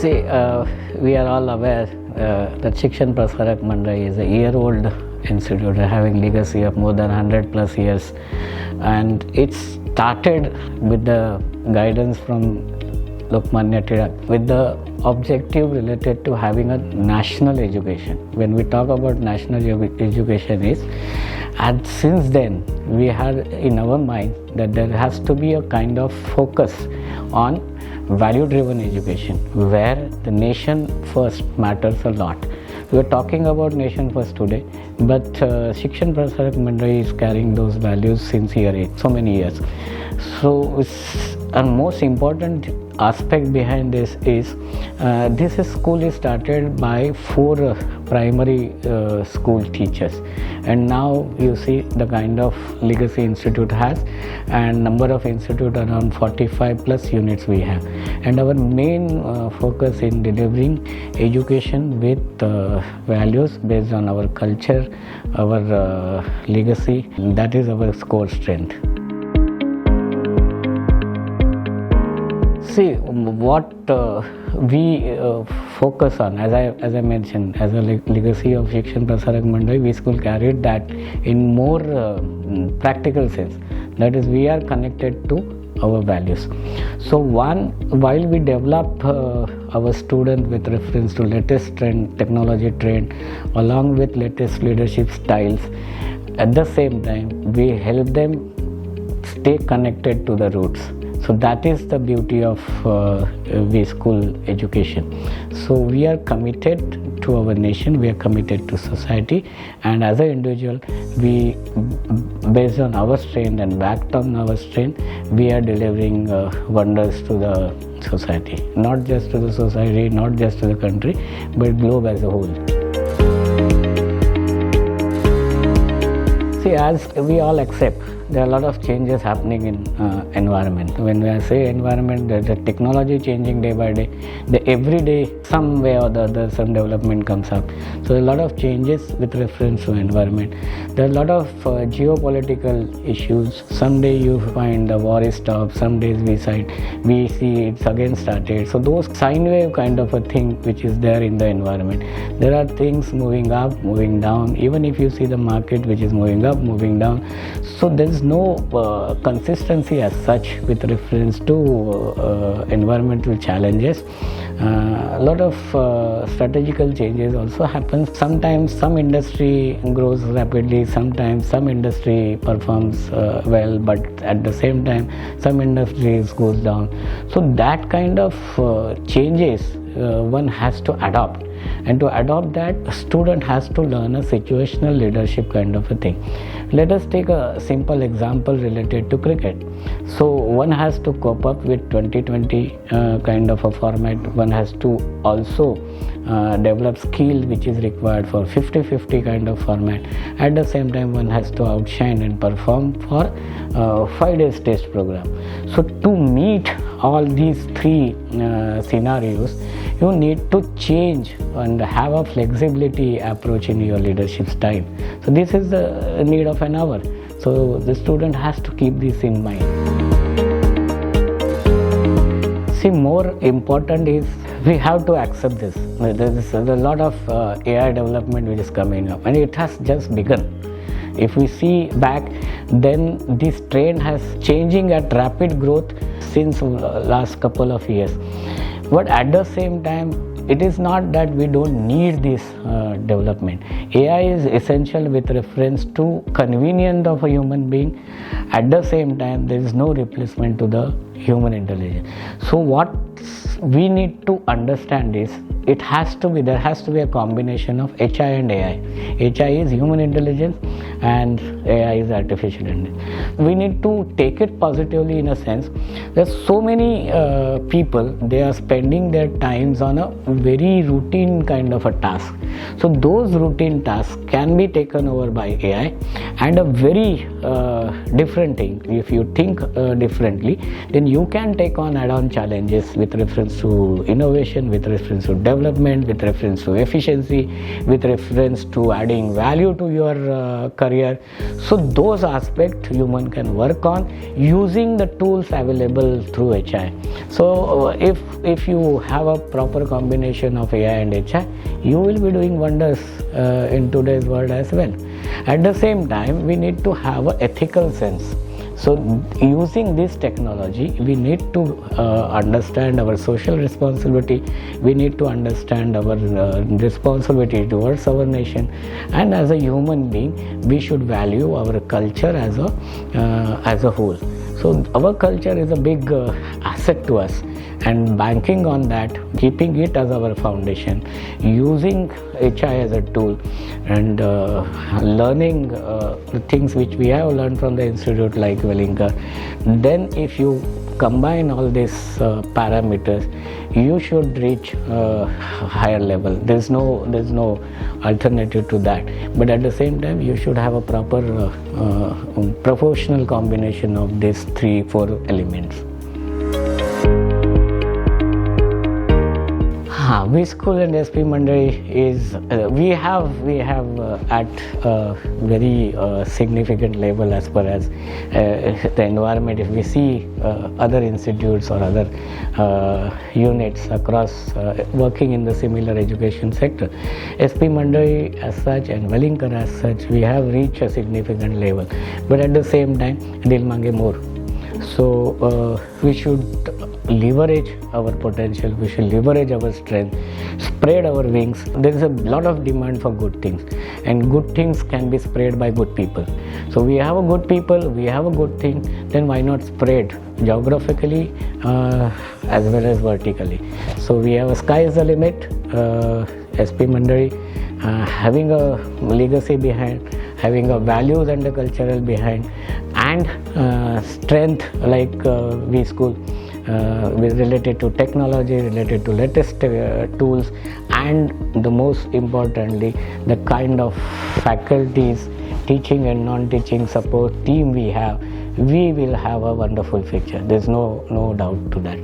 See, we are all aware that Shikshan Prasarak Mandali is a year-old institute having legacy of more than 100 plus years, and it started with the guidance from Lokmanya Tilak with the objective related to having a national education. When we talk about national education and since then we had in our mind that there has to be a kind of focus on value-driven education where the nation first matters a lot. We are talking about nation first today, but Shikshan Prasarak Mandali is carrying those values since year 8, so many years. So a most important aspect behind this is this school is started by 4 primary school teachers, and now you see the kind of legacy institute has, and number of institute around 45 plus units we have, and our main focus in delivering education with values based on our culture, our legacy. That is our core strength. See, what we focus on, as I mentioned, as a legacy of Shikshan Prasarak Mandali, WeSchool carried that in more practical sense. That is, we are connected to our values. So while we develop our students with reference to latest trend, technology trend, along with latest leadership styles, at the same time, we help them stay connected to the roots. So that is the beauty of WeSchool education. So we are committed to our nation, we are committed to society, and as an individual, we, based on our strength and backed on our strength, we are delivering wonders to the society. Not just to the society, not just to the country, but globe as a whole. See, as we all accept, there are a lot of changes happening in environment. When I say environment, there's a technology changing day by day. Every day, some way or the other, some development comes up. So a lot of changes with reference to environment. There are a lot of geopolitical issues. Someday you find the war is stopped. Some days we see it's again started. So those sine wave kind of a thing which is there in the environment. There are things moving up, moving down. Even if you see the market which is moving up, moving down. So there is no consistency as such with reference to environmental challenges. A lot of strategical changes also happen. Sometimes some industry grows rapidly, sometimes some industry performs well, but at the same time some industries goes down. So that kind of changes one has to adopt, and to adopt that, a student has to learn a situational leadership kind of a thing. Let us take a simple example related to cricket. So one has to cope up with 2020 kind of a format. One has to also develop skill which is required for 50-50 kind of format. At the same time, one has to outshine and perform for 5 days test program. So to meet all these 3 scenarios, you need to change and have a flexibility approach in your leadership style. So this is the need of an hour. So the student has to keep this in mind. See, more important is we have to accept this. There's a lot of AI development which is coming up, and it has just begun. If we see back, then this trend has changing at rapid growth since last couple of years. But at the same time, it is not that we don't need this development. AI is essential with reference to convenience of a human being. At the same time, there is no replacement to the human intelligence. So what we need to understand is there has to be a combination of HI and AI. HI is human intelligence and AI is artificial intelligence. We need to take it positively in a sense. There's so many people, they are spending their times on a very routine kind of a task. So those routine tasks can be taken over by AI, and a very different thing. If you think differently, then you can take on add-on challenges with reference to innovation, with reference to development, with reference to efficiency, with reference to adding value to your career career. So those aspects human can work on using the tools available through HI. So if you have a proper combination of AI and HI, you will be doing wonders in today's world as well. At the same time, we need to have an ethical sense. So using this technology, we need to understand our social responsibility, we need to understand our responsibility towards our nation, and as a human being, we should value our culture as a whole. So our culture is a big asset to us, and banking on that, keeping it as our foundation, using HI as a tool, and learning the things which we have learned from the institute like Wellinger. Then if you combine all these parameters, you should reach higher level. There's no alternative to that. But at the same time, you should have a proper proportional combination of these 3-4 elements. WeSchool and SP Mandali is we have at a very significant level as far as the environment. If we see other institutes or other units across working in the similar education sector, SP Mandali as such and Wellinger as such, we have reached a significant level. But at the same time, dil mange more. So we should leverage our potential, we should leverage our strength, spread our wings. There is a lot of demand for good things, and good things can be spread by good people. So we have a good people, we have a good thing, then why not spread geographically as well as vertically. So we have a sky is the limit. SP Mandali having a legacy behind, having a values and a cultural behind, and strength like WeSchool related to technology, related to latest tools, and the most importantly, the kind of faculties, teaching and non-teaching support team we have, we will have a wonderful future. There's no doubt to that.